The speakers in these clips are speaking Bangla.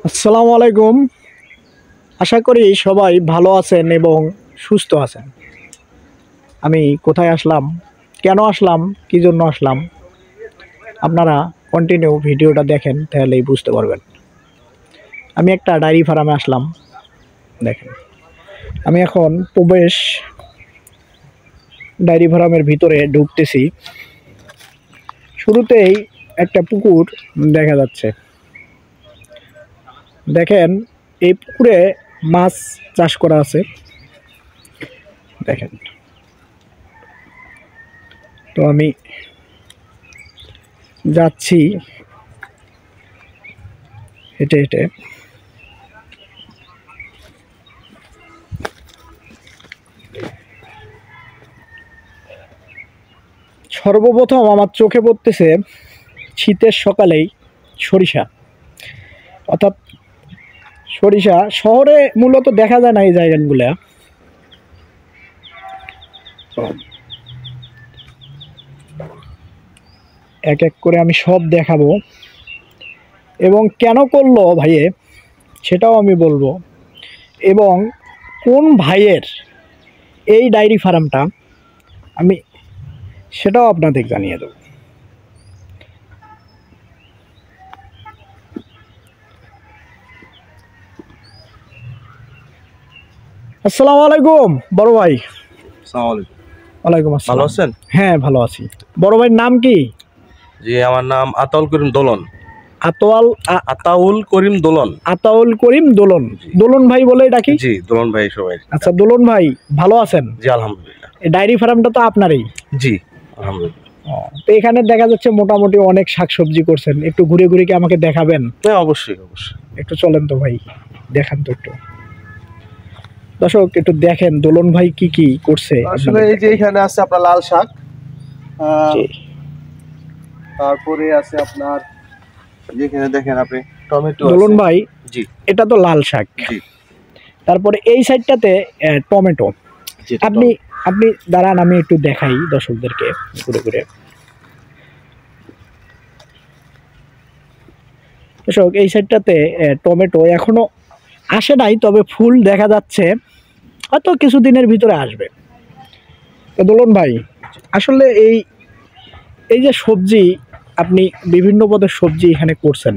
আসসালামু আলাইকুম। আশা করি সবাই ভালো আছেন এবং সুস্থ আছেন। আমি কোথায় আসলাম, কেন আসলাম, কী জন্য আসলাম, আপনারা কন্টিনিউ ভিডিওটা দেখেন তাহলেই বুঝতে পারবেন। আমি একটা ডায়েরি ফার্মে আসলাম। দেখেন, আমি এখন প্রবেশ ডায়েরি ফার্মের ভিতরে ঢুকতেছি। শুরুতেই একটা পুকুর দেখা যাচ্ছে। দেখেন, এই পুকুরে মাছ চাষ করা আছে। দেখেন, তো আমি যাচ্ছি হেঁটে হেঁটে। সর্বপ্রথম আমার চোখে পড়তেছে শীতের সকালেই সরিষা, অর্থাৎ সরিষা শহরে মূলত দেখা যায় না এই জায়গাগুলো। এক এক করে আমি সব দেখাবো এবং কেন করলো ভাইয়ে সেটাও আমি বলবো, এবং কোন ভাইয়ের এই ডায়েরি ফার্মটা আমি সেটাও আপনাদের জানিয়ে দেবো। আসসালামু আলাইকুম বড় ভাই। আসসালামু আলাইকুম। ওয়ালাইকুম ভালো আসসালাম। আছেন? হ্যাঁ, ভালো আছি। বড় ভাইয়ের নাম কি? জি, আমার নাম আতাউল করিম দোলন। আতাউল করিম দোলন। আতাউল করিম দোলন। দোলন ভাই বলে ডাকি? জি, দোলন ভাই সবাই। আচ্ছা, দোলন ভাই ভালো আছেন? জি, আলহামদুলিল্লাহ। এই ডায়েরি ফার্মটা তো আপনারই? জি, আলহামদুলিল্লাহ। তো এখানে দেখা যাচ্ছে মোটামুটি অনেক শাকসবজি করছেন, একটু ঘুরে ঘুরে কি আমাকে দেখাবেন? হ্যাঁ, অবশ্যই অবশ্যই। একটু চলেন তো ভাই, দেখান তো একটু। দর্শক একটু দেখেন দোলন ভাই কি কি করছে। আসলে এই যে এখানে আছে আপনার লাল শাক, জি। তারপরে আছে আপনার যেখানে দেখেন আপনি টমেটো দোলন ভাই, জি এটা তো লাল শাক। জি তারপরে এই সাইডটাতে টমেটো। জি, আপনি আপনি দাঁড়ান, আমি একটু দেখাই দর্শকদেরকে ঘুরে ঘুরে। দর্শক এই সাইডটাতে টমেটো এখনো আসে নাই, তবে ফুল দেখা যাচ্ছে, হয়তো কিছুদিনের ভিতরে আসবে। তো দোলন ভাই, আসলে এই এই যে সবজি, আপনি বিভিন্ন পদের সবজি এখানে করছেন,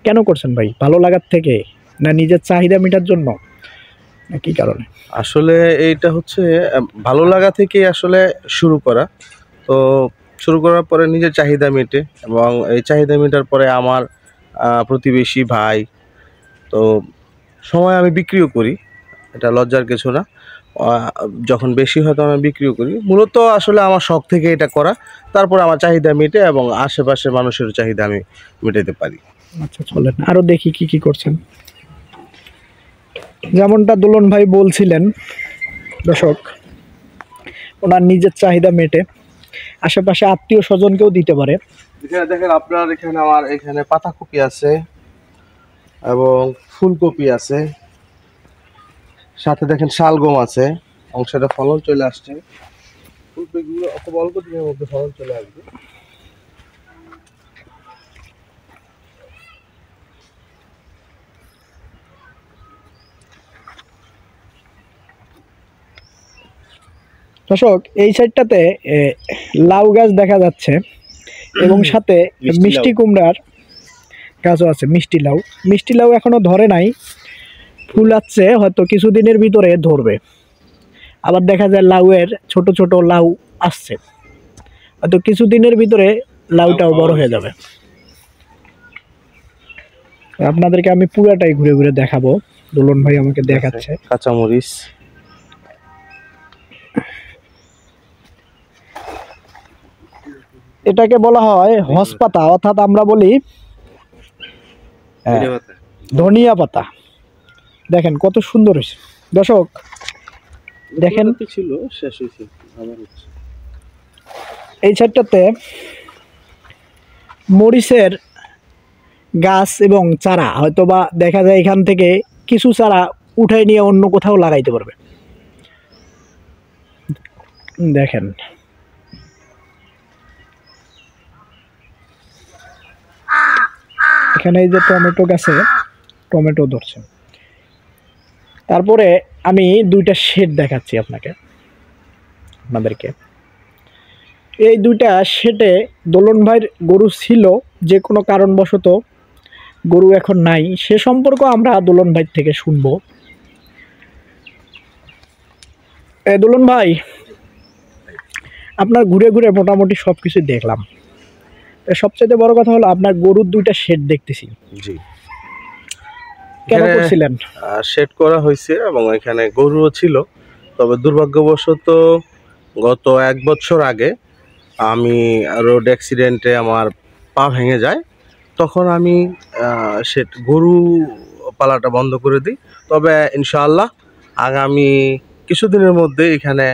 কেন করছেন ভাই? ভালো লাগার থেকে, না নিজের চাহিদা মেটার জন্য, না কি কারণে? আসলে এইটা হচ্ছে ভালো লাগা থেকে আসলে শুরু করা। তো শুরু করার পরে নিজের চাহিদা মেটে, এবং এই চাহিদা মেটার পরে আমার প্রতিবেশী ভাই, তো সময় আমি বিক্রিও করি। এটা লজ্জার কিছু না। আহ, যখন বেশি হয় তখন আমি বিক্রিও করি। মূলত আসলে আমার শখ থেকে এটা করা। তারপর আমার চাহিদা মেটে এবং আশেপাশের মানুষের চাহিদা আমি মেটাতে পারি। আচ্ছা, চলেন আরো দেখি কি কি করছেন। যেমনটা দোলন ভাই বলছিলেন, দর্শক ওনার নিজের চাহিদা মেটে, আশেপাশে আত্মীয় স্বজনকেও দিতে পারে। এখানে দেখেন আপনার এখানে আমার এখানে পাতাকপি আছে এবং ফুলকপি আছে, সাথে দেখেন শালগম আছে, অংশটা ফলন চলে আসছে। ফুলকপিগুলো খুব অল্প দিনের মধ্যে ফলন চলে আসবে। দর্শক এই সাইডটাতে লাউ গাছ দেখা যাচ্ছে এবং সাথে মিষ্টি কুমড়ার গাছও আছে। মিষ্টি লাউ এখনো ধরে নাই, ফুল আসছে, হয়তো কিছুদিনের ভিতরে ধরবে। আবার দেখা যায় লাউয়ের ছোট ছোট লাউ আসছে, হয়তো কিছুদিনের ভিতরে লাউটাও বড় হয়ে যাবে। আপনাদেরকে আমি পুরাটাই ঘুরে ঘুরে দেখাবো, দোলন ভাই আমাকে দেখাচ্ছে। কাঁচামরিচ, এটাকে বলা হয় হসপাতা, অর্থাৎ আমরা বলি ধনিয়া পাতা। দেখেন কত সুন্দর হয়েছে। দর্শক দেখেন, ছিল শেষ হয়েছে আবার হচ্ছে। এই সাইডটাতে মরিচের গাছ এবং চারা, হয়তো বা দেখা যায় এখান থেকে কিছু চারা উঠাই নিয়ে অন্য কোথাও লাগাইতে পারবে। দেখেন, এখানে এই যে টমেটো গাছে টমেটো ধরছে। তারপরে আমি দুইটা শেড দেখাচ্ছি আপনাদেরকে। এই দুইটা শেডে দোলন ভাইয়ের গরু ছিল, যে কোনো কারণবশত গরু এখন নাই, সে সম্পর্ক আমরা দোলন ভাই থেকে শুনবো। দোলন ভাই, আপনার ঘুরে ঘুরে মোটামুটি সব কিছু দেখলাম। সবচেয়ে বড় কথা হলো আপনার গরুর দুইটা শেড দেখতেছি। জি, কেন করছিলেন? শেড করা হয়েছে এবং এখানে গরুও ছিল। তবে দুর্ভাগ্যবশত গত 1 বছর আগে আমি রোড অ্যাক্সিডেন্টে আমার পা ভেঙে যায়। তখন আমি গরু পালাটা বন্ধ করে দিই। তবে ইনশাআল্লাহ আগামী কিছুদিনের মধ্যে এখানে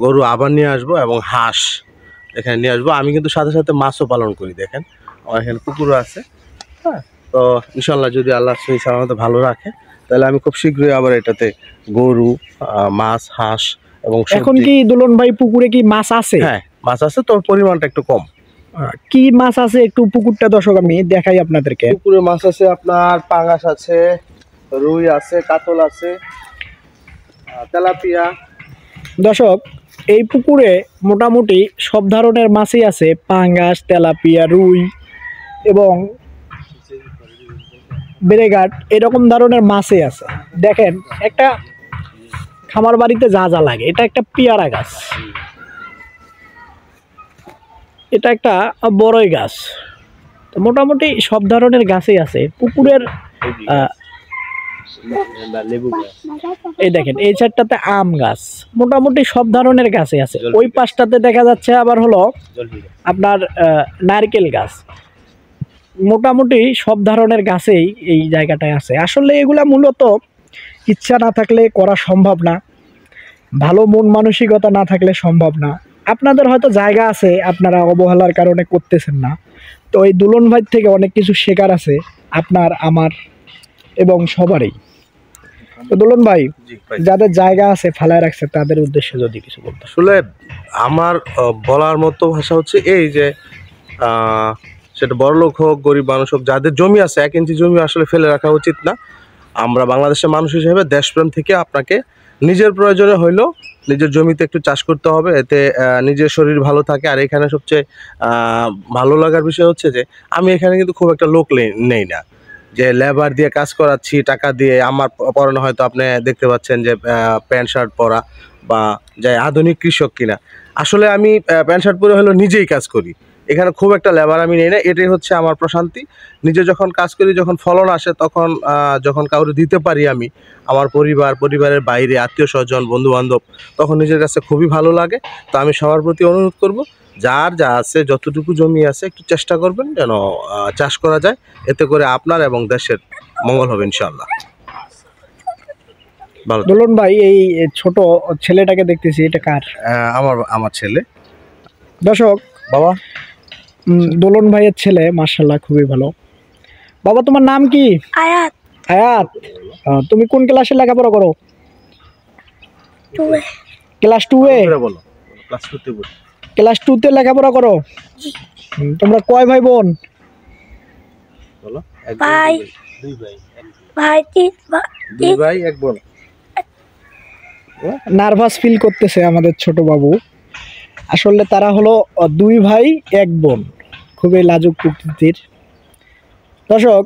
গরু আবার নিয়ে আসবো এবং হাঁস এখানে নিয়ে আসবো। আমি কিন্তু সাথে সাথে মাছও পালন করি। দেখেন আমার এখানে পুকুরও আছে। হ্যাঁ, তো ইনশাআল্লাহ যদি আল্লাহ সহি সালামতে ভালো রাখে তাহলে আমি খুব শীঘ্রই আবার এটাতে গরু, মাছ, হাঁস এবং এখন কি দোলন ভাই পুকুরে কি মাছ আছে? হ্যাঁ, মাছ আছে, তবে পরিমাণটা একটু কম। কি মাছ আছে একটু পুকুরটা দর্শক আমি দেখাই আপনাদেরকে। পুকুরে মাছ আছে আপনার পাঙাশ আছে, রুই আছে, কাতল আছে, তেলাপিয়া। দর্শক, এই পুকুরে মোটামুটি সব ধরনের মাছই আছে, পাঙ্গাস, তেলাপিয়া, রুই এবং বেড়েঘাট, এরকম ধরনের মাছই আছে। দেখেন, একটা খামার বাড়িতে যা যা লাগে, এটা একটা পেয়ারা গাছ, এটা একটা বড়ই গাছ, তো মোটামুটি সব ধরনের গাছই আছে পুকুরের। এই দেখেন, এই সাইডটাতে আম গাছ, মোটামুটি সব ধরনের গাছই আছে। ওই পাশটাতে দেখা যাচ্ছে আবার হলো আপনার নারকেল গাছ। মোটামুটি সব ধরনের গাছেই এই জায়গাটায় আছে। আসলে এগুলা মূলত ইচ্ছা না থাকলে করা সম্ভব না, ভালো মন মানসিকতা না থাকলে সম্ভব না। আপনাদের হয়তো জায়গা আছে, আপনারা অবহেলার কারণে করতেছেন না। তো এই দুলন ভাই থেকে অনেক কিছু শেখার আছে আপনার, আমার এবং সবারই। তো দুলন ভাই, যাদের জায়গা আছে ফালায় রাখছে তাদের উদ্দেশ্যে যদি কিছু বলতে। আসলে আমার বলার মতো ভাষা হচ্ছে এই যে সেটা বড়লোক হোক, গরিব মানুষ হোক, যাদের জমি আছে 1 ইঞ্চি জমি আসলে ফেলে রাখা উচিত না। আমরা বাংলাদেশের মানুষ হিসেবে দেশপ্রেম থেকে আপনাকে নিজের প্রয়োজনে হইলেও নিজের জমিতে একটু চাষ করতে হবে, এতে নিজের শরীর ভালো থাকে। আর এখানে সবচেয়ে ভালো লাগার বিষয় হচ্ছে যে আমি এখানে কিন্তু খুব একটা লোক নেই না, যে লেবার দিয়ে কাজ করাচ্ছি টাকা দিয়ে। আমার পরনে হয়তো আপনি দেখতে পাচ্ছেন যে প্যান্ট শার্ট পরা বা যাই আধুনিক কৃষক কিনা। আসলে আমি প্যান্ট শার্ট পরে হলেও নিজেই কাজ করি, এখানে খুব একটা লেবার আমি নেই না। এটাই হচ্ছে আমার প্রশান্তি। নিজে যখন কাজ করি, যখন ফলন আসে, তখন যখন কাউকে দিতে পারি আমি, আমার পরিবারের বাইরে আত্মীয় স্বজন, বন্ধু বান্ধব, তখন নিজের কাছে খুবই ভালো লাগে। তো আমি সবার প্রতি অনুরোধ করব, যার যা আছে, যতটুকু জমি আছে, একটু চেষ্টা করবেন যেন চাষ করা যায়। এতে করে আপনার এবং দেশের মঙ্গল হবে ইনশাআল্লাহ। ভালো দুলন ভাই, এই ছোট ছেলেটাকে দেখতেছি, এটা কার? আমার ছেলে। দর্শক, বাবা, দোলন ভাইয়ের ছেলে, মাশাআল্লাহ খুবই ভালো। বাবা, তোমার নাম কি? আয়াত। আয়াত, তুমি কোন ক্লাসে লেখাপড়া করো? ক্লাস 2 এ? বলো। ক্লাস 2 তে বলো। ক্লাস 2 তে লেখাপড়া করো? তোমরা কয় ভাই বোন? বলো। ভাই, 2 ভাই। ভাই 2 ভাই 1 বোন। নার্ভাস ফিল করতেছে আমাদের ছোট বাবু। আসলে তারা হলো 2 ভাই 1 বোন, খুবই লাজুক প্রকৃতির। দর্শক,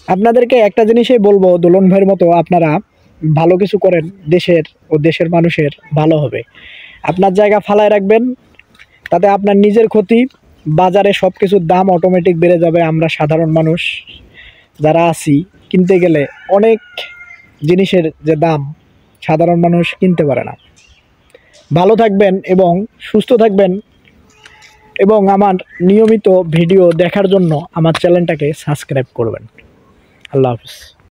আপনাদেরকে একটা জিনিসই বলবো, দোলন ভাইয়ের মতো আপনারা ভালো কিছু করেন, দেশের ও দেশের মানুষের ভালো হবে। আপনার জায়গা ফালায় রাখবেন, তাতে আপনার নিজের ক্ষতি। বাজারে সব কিছুর দাম অটোমেটিক বেড়ে যাবে। আমরা সাধারণ মানুষ যারা আছি, কিনতে গেলে অনেক জিনিসের যে দাম, সাধারণ মানুষ কিনতে পারে না। ভালো থাকবেন এবং সুস্থ থাকবেন, এবং আমার নিয়মিত ভিডিও দেখার জন্য আমার চ্যানেলটাকে সাবস্ক্রাইব করবেন। আল্লাহ হাফিজ।